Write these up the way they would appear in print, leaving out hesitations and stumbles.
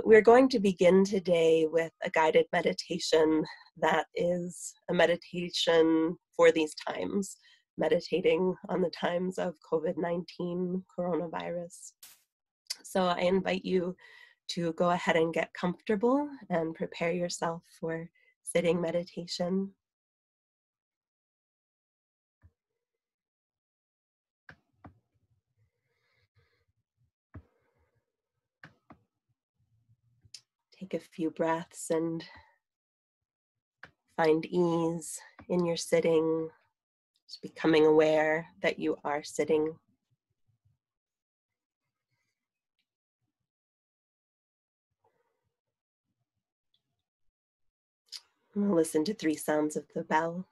We're going to begin today with a guided meditation that is a meditation for these times, meditating on the times of COVID-19 coronavirus. So I invite you to go ahead and get comfortable and prepare yourself for sitting meditation. Take a few breaths and find ease in your sitting, just becoming aware that you are sitting. We'll listen to 3 sounds of the bell.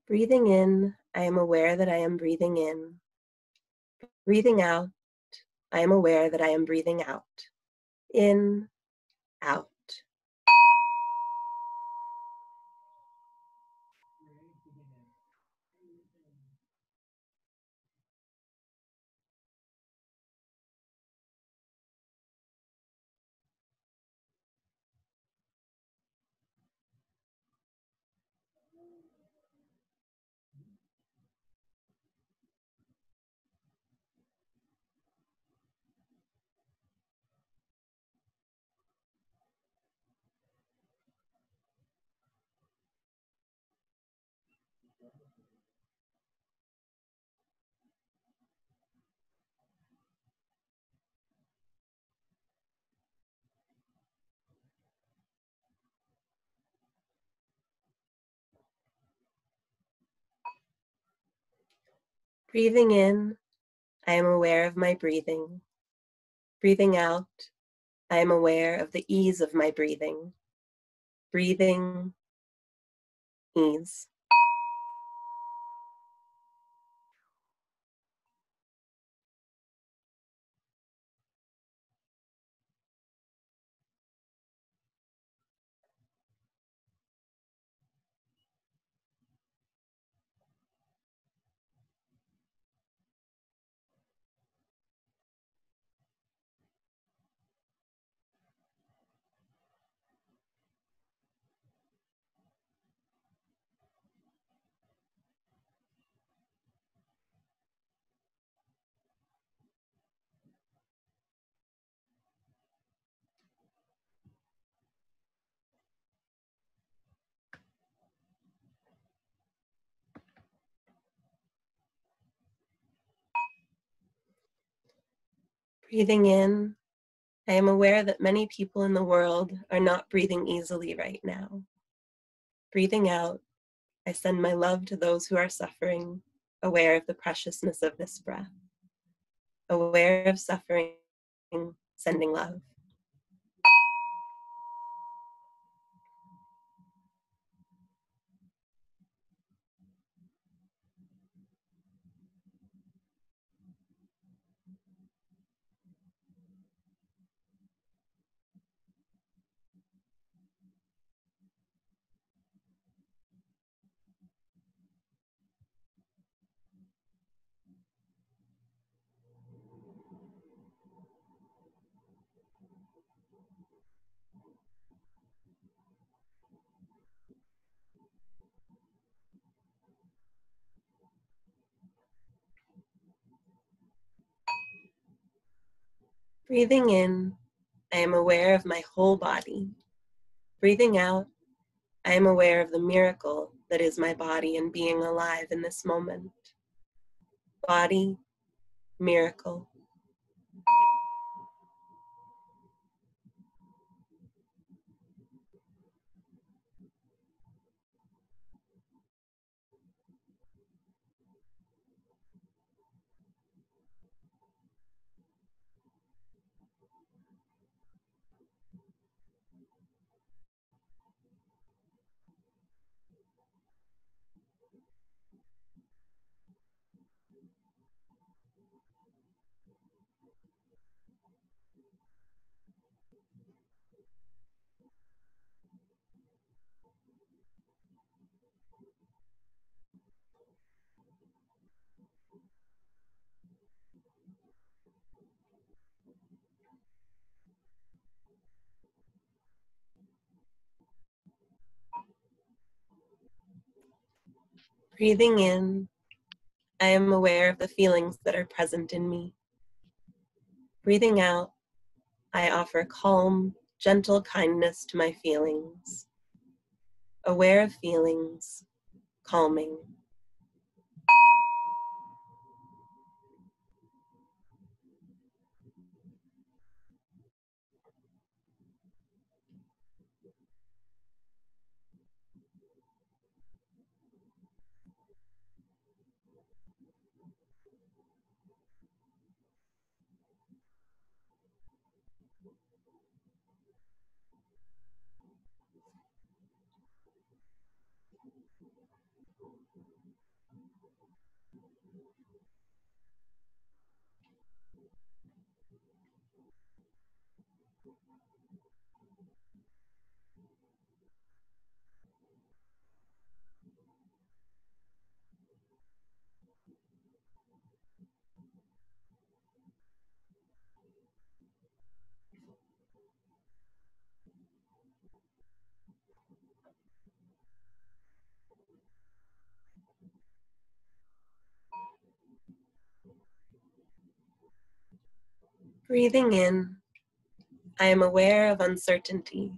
Breathing in, I am aware that I am breathing in. Breathing out, I am aware that I am breathing out. In, out. Breathing in, I am aware of my breathing. Breathing out, I am aware of the ease of my breathing. Breathing, ease. Breathing in, I am aware that many people in the world are not breathing easily right now. Breathing out, I send my love to those who are suffering, aware of the preciousness of this breath. Aware of suffering, sending love. Breathing in, I am aware of my whole body. Breathing out, I am aware of the miracle that is my body and being alive in this moment. Body, miracle. Breathing in, I am aware of the feelings that are present in me. Breathing out, I offer calm, gentle kindness to my feelings. Aware of feelings, calming. Breathing in, I am aware of uncertainty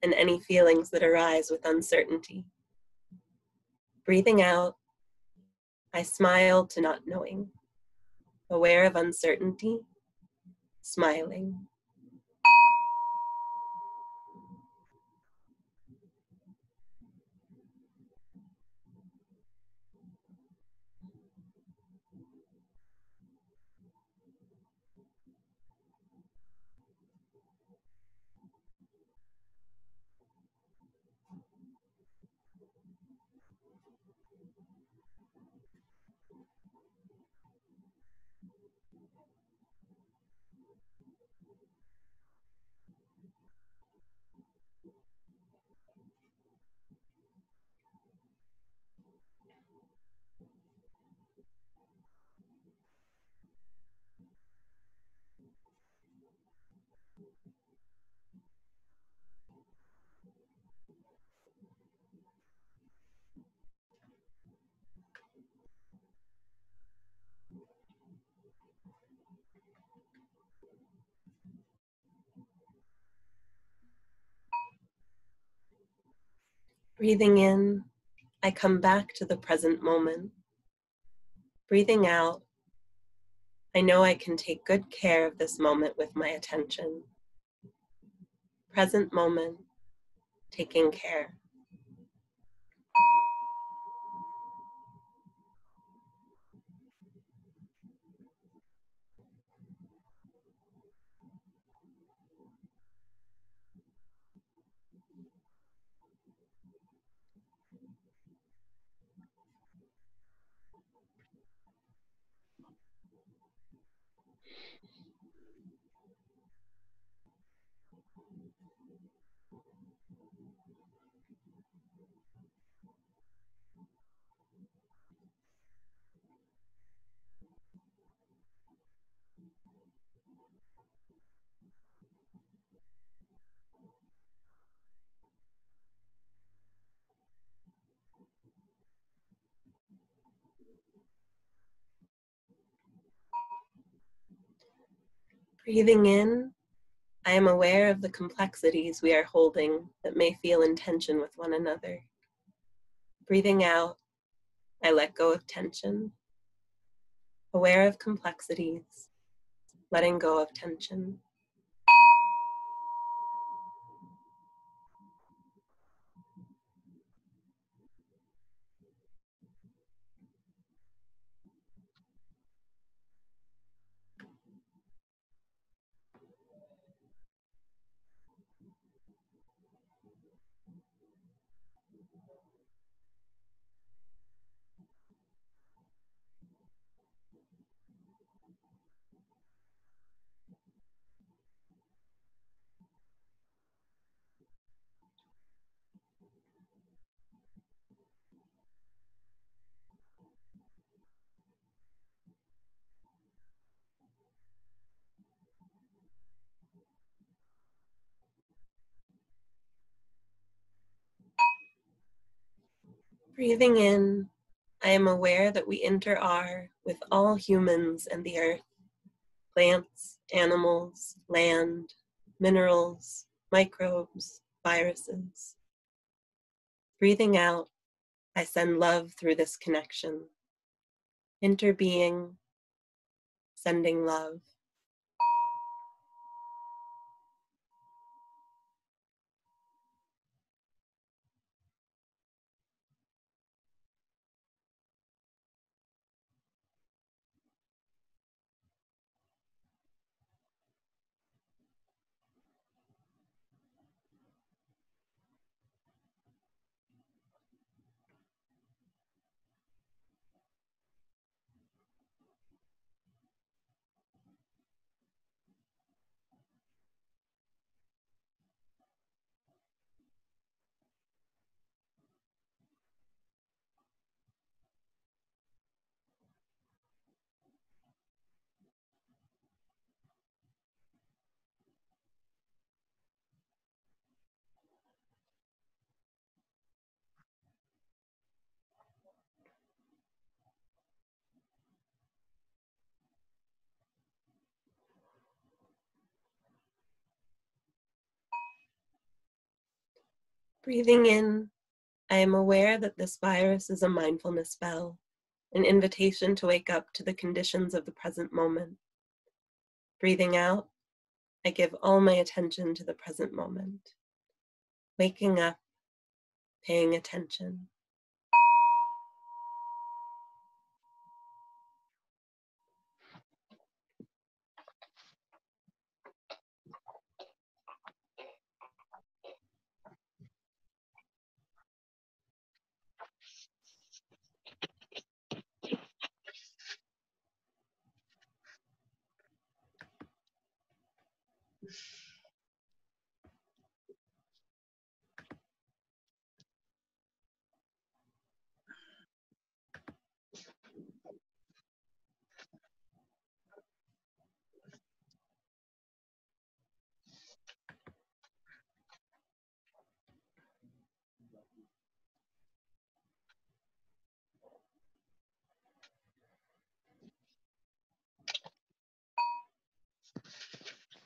and any feelings that arise with uncertainty. Breathing out, I smile to not knowing. Aware of uncertainty, smiling. Breathing in, I come back to the present moment. Breathing out, I know I can take good care of this moment with my attention. Present moment, taking care. Breathing in, I am aware of the complexities we are holding that may feel in tension with one another. Breathing out, I let go of tension. Aware of complexities, letting go of tension. Breathing in, I am aware that we inter-are with all humans and the earth, plants, animals, land, minerals, microbes, viruses. Breathing out, I send love through this connection. Interbeing, sending love. Breathing in, I am aware that this virus is a mindfulness bell, an invitation to wake up to the conditions of the present moment. Breathing out, I give all my attention to the present moment. Waking up, paying attention.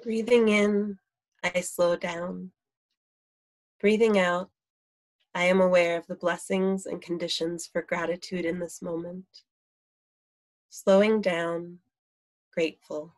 Breathing in, I slow down. Breathing out, I am aware of the blessings and conditions for gratitude in this moment. Slowing down, grateful.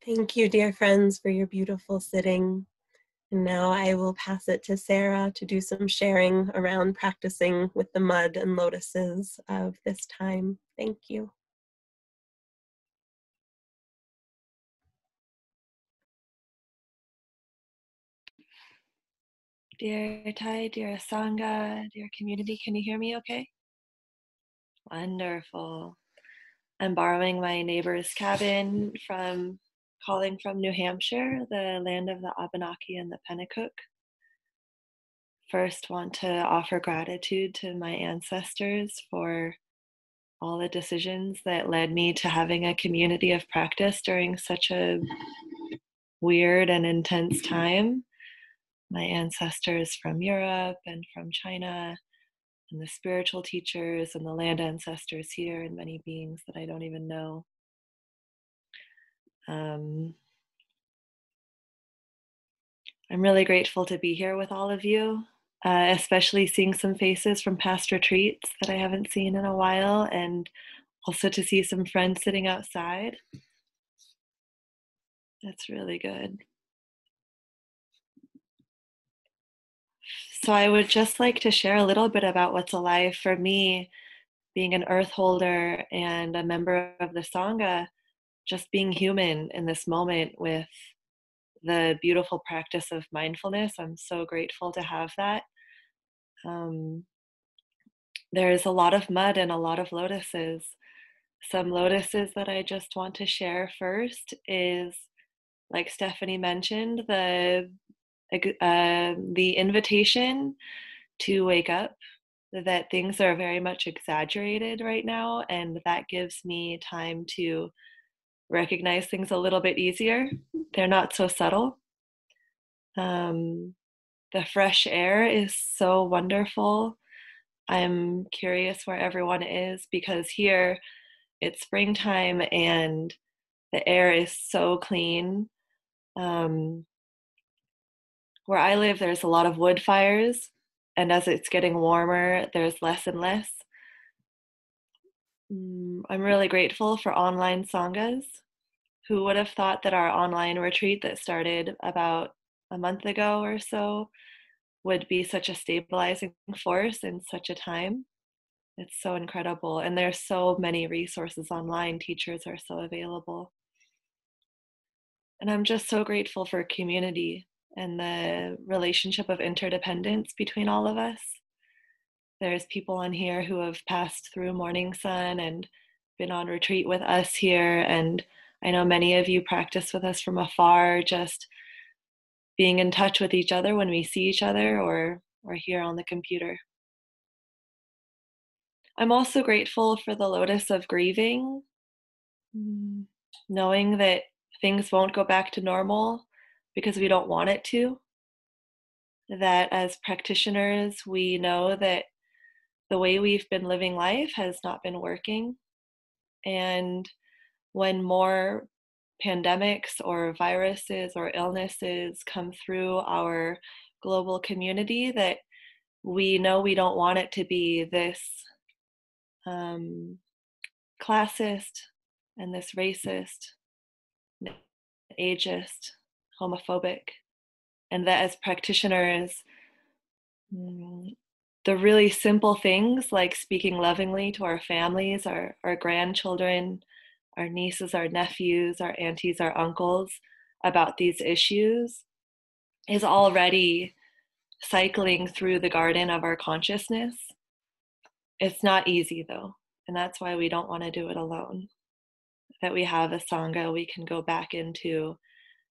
Thank you, dear friends, for your beautiful sitting. And now I will pass it to Sarah to do some sharing around practicing with the mud and lotuses of this time. Thank you. Dear Thai, dear Sangha, dear community, can you hear me okay? Wonderful. I'm borrowing my neighbor's cabin calling from New Hampshire, the land of the Abenaki and the Pennacook. First, want to offer gratitude to my ancestors for all the decisions that led me to having a community of practice during such a weird and intense time. my ancestors from Europe and from China, and the spiritual teachers and the land ancestors here, and many beings that I don't even know. I'm really grateful to be here with all of you, especially seeing some faces from past retreats that I haven't seen in a while, and also to see some friends sitting outside. That's really good. So I would just like to share a little bit about what's alive for me, being an earth holder and a member of the Sangha, just being human in this moment with the beautiful practice of mindfulness. I'm so grateful to have that. There's a lot of mud and a lot of lotuses. Some lotuses that I just want to share first is, like Stephanie mentioned, the invitation to wake up, that things are very much exaggerated right now, and that gives me time to recognize things a little bit easier. They're not so subtle. The fresh air is so wonderful. I'm curious where everyone is, because here it's springtime and the air is so clean. Where I live, there's a lot of wood fires, and as it's getting warmer, there's less and less. I'm really grateful for online sanghas. Who would have thought that our online retreat that started about a month ago or so would be such a stabilizing force in such a time? It's so incredible. And there's so many resources online. Teachers are so available. And I'm just so grateful for community and the relationship of interdependence between all of us. There's people on here who have passed through Morning Sun and been on retreat with us here. And I know many of you practice with us from afar, just being in touch with each other when we see each other or here on the computer. I'm also grateful for the lotus of grieving, knowing that things won't go back to normal because we don't want it to. That as practitioners, we know that the way we've been living life has not been working. And when more pandemics or viruses or illnesses come through our global community, that we know we don't want it to be this classist and this racist, ageist, homophobic, and that as practitioners, the really simple things like speaking lovingly to our families, our grandchildren, our nieces, our nephews, our aunties, our uncles about these issues is already cycling through the garden of our consciousness. It's not easy though, and that's why we don't want to do it alone. That we have a Sangha we can go back into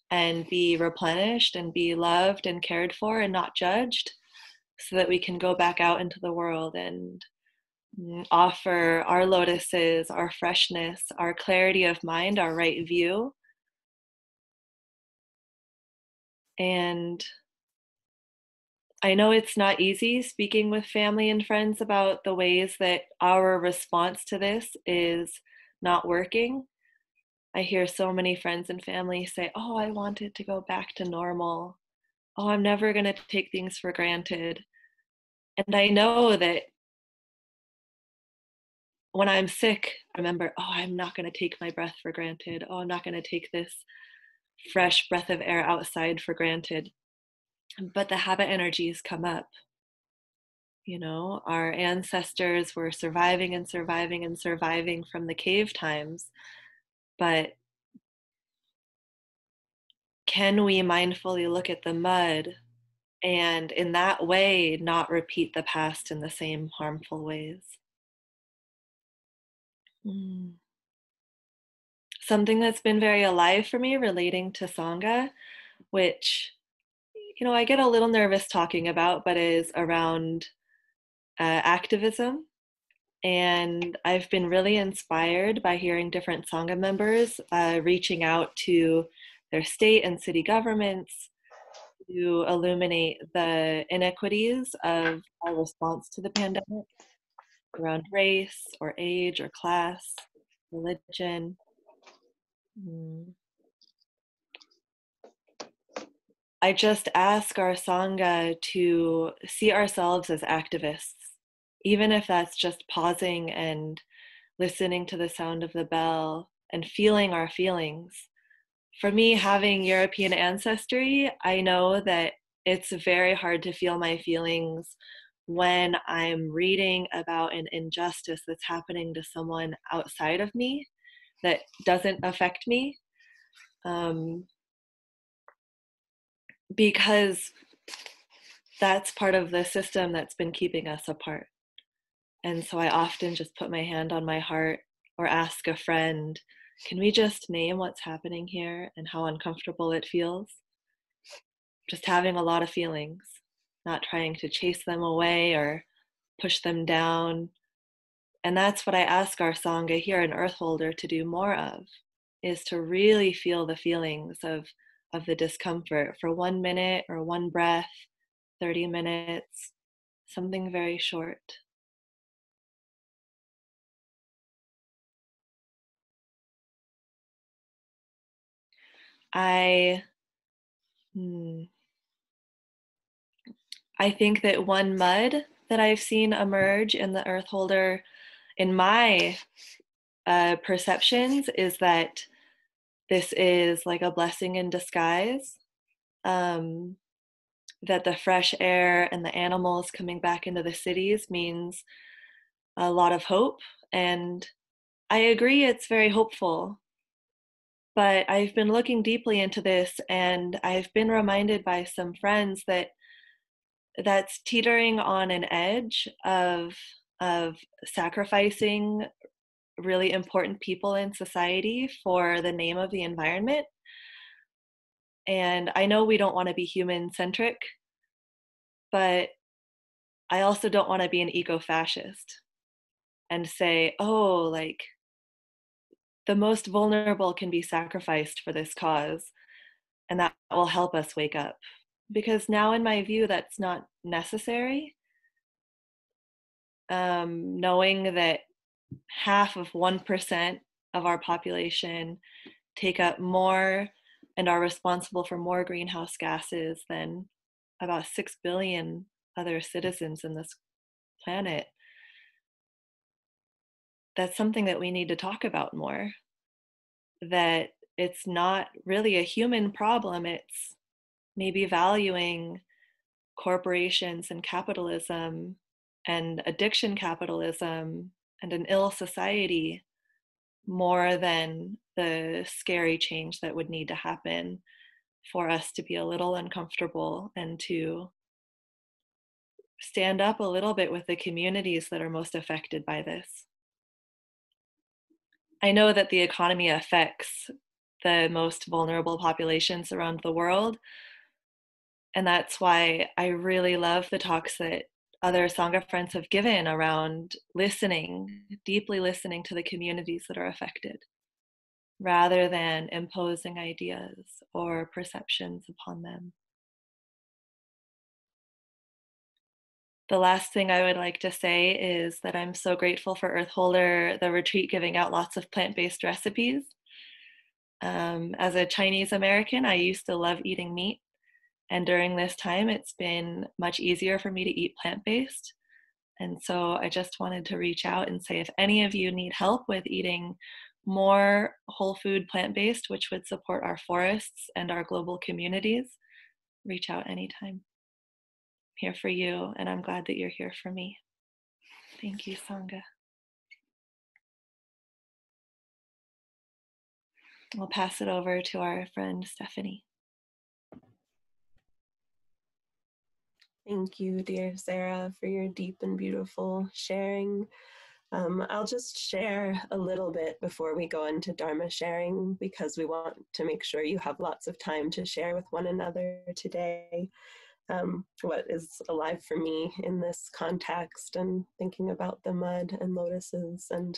and be replenished and be loved and cared for and not judged, so that we can go back out into the world and offer our lotuses, our freshness, our clarity of mind, our right view. And I know it's not easy speaking with family and friends about the ways that our response to this is not working. I hear so many friends and family say, oh, I want it to go back to normal. Oh, I'm never going to take things for granted. And I know that when I'm sick, I remember, oh, I'm not going to take my breath for granted. Oh, I'm not going to take this fresh breath of air outside for granted. But the habit energies come up. You know, our ancestors were surviving and surviving and surviving from the cave times. But can we mindfully look at the mud and in that way not repeat the past in the same harmful ways? Something that's been very alive for me relating to Sangha, which, you know, I get a little nervous talking about, but is around activism. And I've been really inspired by hearing different Sangha members reaching out to their state and city governments, to illuminate the inequities of our response to the pandemic around race or age or class, religion. I just ask our Sangha to see ourselves as activists, even if that's just pausing and listening to the sound of the bell and feeling our feelings. For me, having European ancestry, I know that it's very hard to feel my feelings when I'm reading about an injustice that's happening to someone outside of me that doesn't affect me. Because that's part of the system that's been keeping us apart. And so I often just put my hand on my heart or ask a friend, can we just name what's happening here and how uncomfortable it feels? Just having a lot of feelings, not trying to chase them away or push them down. And that's what I ask our Sangha here in Earthholder to do more of, is to really feel the feelings of the discomfort for 1 minute or one breath, 30 minutes, something very short. I think that one mud that I've seen emerge in the Earthholder, in my perceptions, is that this is like a blessing in disguise. That the fresh air and the animals coming back into the cities means a lot of hope. And I agree, it's very hopeful. But I've been looking deeply into this, and I've been reminded by some friends that that's teetering on an edge of sacrificing really important people in society for the name of the environment. And I know we don't want to be human centric, but I also don't want to be an eco-fascist and say, oh, like the most vulnerable can be sacrificed for this cause, and that will help us wake up. Because now, in my view, that's not necessary. Knowing that half of 1% of our population take up more and are responsible for more greenhouse gases than about 6 billion other citizens in this planet, that's something that we need to talk about more. That it's not really a human problem, it's maybe valuing corporations and capitalism and addiction capitalism and an ill society more than the scary change that would need to happen for us to be a little uncomfortable and to stand up a little bit with the communities that are most affected by this. I know that the economy affects the most vulnerable populations around the world, and that's why I really love the talks that other Sangha friends have given around listening, deeply listening to the communities that are affected, rather than imposing ideas or perceptions upon them. The last thing I would like to say is that I'm so grateful for Earthholder, the retreat, giving out lots of plant-based recipes. As a Chinese American, I used to love eating meat. And during this time, it's been much easier for me to eat plant-based. And so I just wanted to reach out and say, if any of you need help with eating more whole food plant-based, which would support our forests and our global communities, reach out anytime. I'm here for you, and I'm glad that you're here for me. Thank you, Sangha. I'll pass it over to our friend Stephanie. Thank you, dear Sarah, for your deep and beautiful sharing. I'll just share a little bit before we go into Dharma sharing, because we want to make sure you have lots of time to share with one another today. What is alive for me in this context, and thinking about the mud and lotuses, and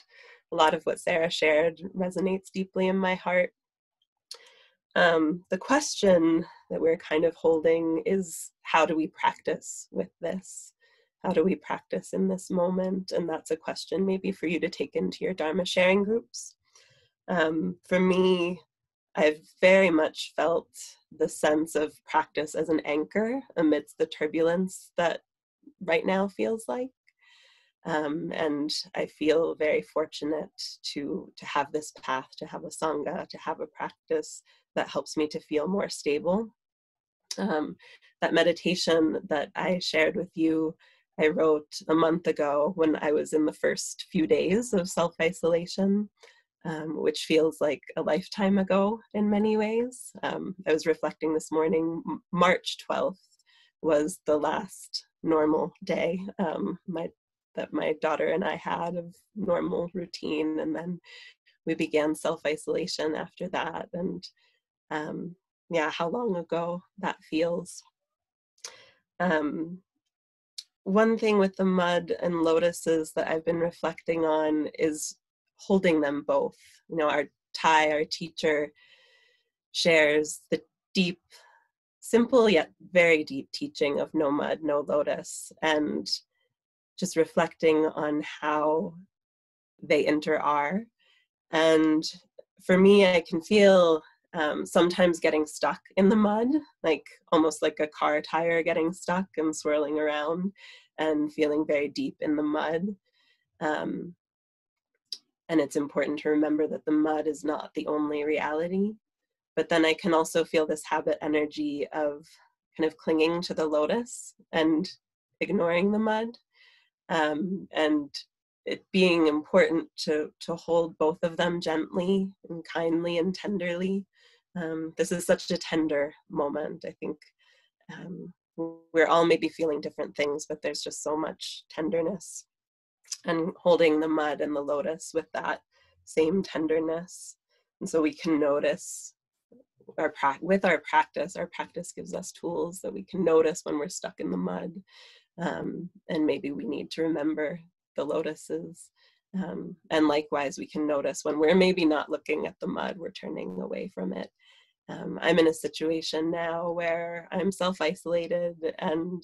a lot of what Sarah shared resonates deeply in my heart. The question that we're kind of holding is, how do we practice with this? How do we practice in this moment? And that's a question maybe for you to take into your Dharma sharing groups. For me, I've very much felt the sense of practice as an anchor amidst the turbulence that right now feels like. And I feel very fortunate to have this path, to have a Sangha, to have a practice that helps me to feel more stable. That meditation that I shared with you, I wrote a month ago when I was in the first few days of self-isolation, which feels like a lifetime ago in many ways. I was reflecting this morning, March 12th was the last normal day that my daughter and I had of normal routine. And then we began self-isolation after that. And yeah, how long ago that feels. One thing with the mud and lotuses that I've been reflecting on is holding them both. You know, our Thai, our teacher, shares the deep, simple yet very deep teaching of no mud, no lotus, and just reflecting on how they are. And for me, I can feel sometimes getting stuck in the mud, like almost like a car tire getting stuck and swirling around and feeling very deep in the mud. And it's important to remember that the mud is not the only reality. But then I can also feel this habit energy of kind of clinging to the lotus and ignoring the mud. And it being important to hold both of them gently and kindly and tenderly. This is such a tender moment. I think we're all maybe feeling different things, but there's just so much tenderness, and holding the mud and the lotus with that same tenderness. And so we can notice with our practice gives us tools that we can notice when we're stuck in the mud. And maybe we need to remember the lotuses. And likewise, we can notice when we're maybe not looking at the mud, we're turning away from it. I'm in a situation now where I'm self-isolated, and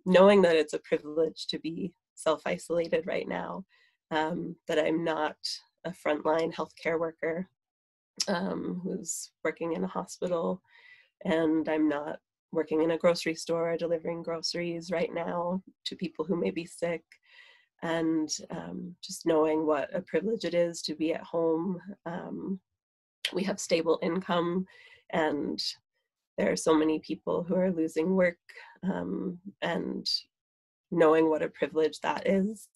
knowing that it's a privilege to be self-isolated right now, that I'm not a frontline healthcare worker who's working in a hospital, and I'm not working in a grocery store delivering groceries right now to people who may be sick. And just knowing what a privilege it is to be at home. We have stable income, and there are so many people who are losing work, and knowing what a privilege that is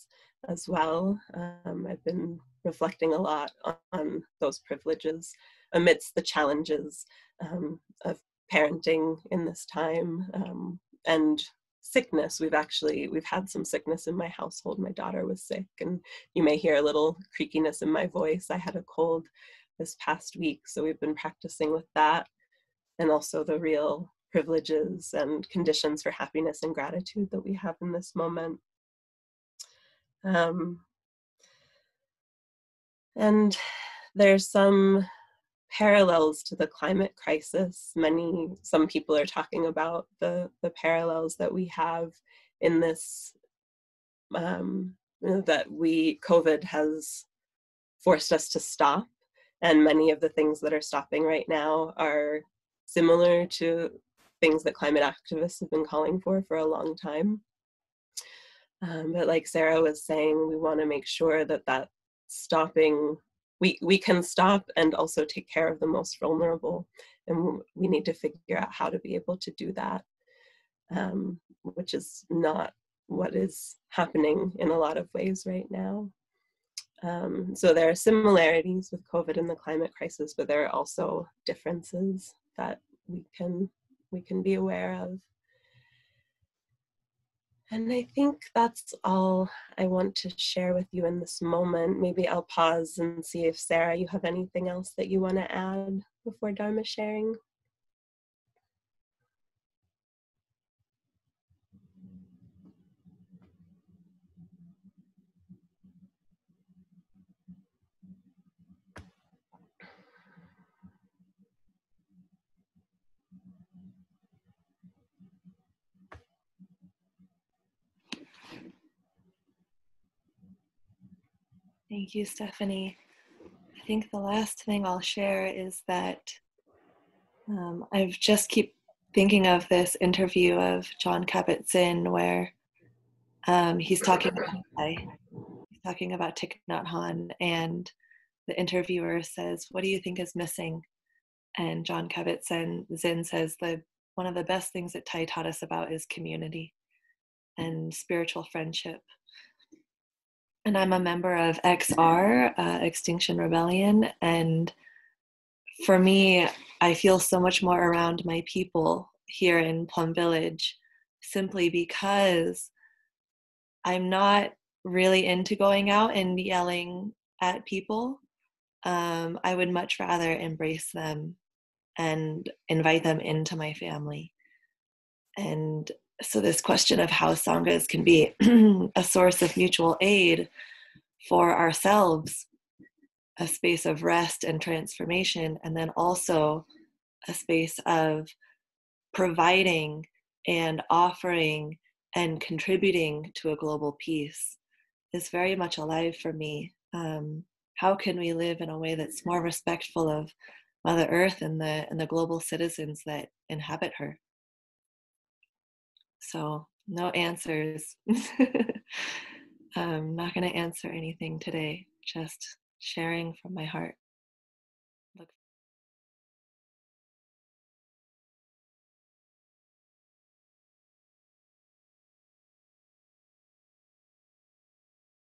as well. I've been reflecting a lot on those privileges amidst the challenges of parenting in this time, and sickness. We've had some sickness in my household. My daughter was sick, and you may hear a little creakiness in my voice. I had a cold this past week, so we've been practicing with that, and also the real privileges and conditions for happiness and gratitude that we have in this moment. And there's some parallels to the climate crisis. Some people are talking about the parallels that we have in this, that COVID has forced us to stop. And many of the things that are stopping right now are similar to things that climate activists have been calling for a long time. But like Sarah was saying, we want to make sure that stopping, we can stop and also take care of the most vulnerable. And we need to figure out how to be able to do that, which is not what is happening in a lot of ways right now. So there are similarities with COVID and the climate crisis, but there are also differences that we can be aware of. And I think that's all I want to share with you in this moment. Maybe I'll pause and see if, Sarah, you have anything else that you want to add before Dharma sharing. Thank you, Stephanie. I think the last thing I'll share is that I've just keep thinking of this interview of Jon Kabat-Zinn where he's talking about Thich Nhat Hanh, and the interviewer says, "What do you think is missing?" And Jon Kabat-Zinn says, one of the best things that Thai taught us about is community and spiritual friendship. And I'm a member of XR, Extinction Rebellion, and for me, I feel so much more around my people here in Plum Village simply because I'm not really into going out and yelling at people. I would much rather embrace them and invite them into my family. And so this question of how sanghas can be a source of mutual aid for ourselves, a space of rest and transformation, and then also a space of providing and offering and contributing to a global peace is very much alive for me. How can we live in a way that's more respectful of Mother Earth and the global citizens that inhabit her? So no answers. I'm not going to answer anything today, just sharing from my heart.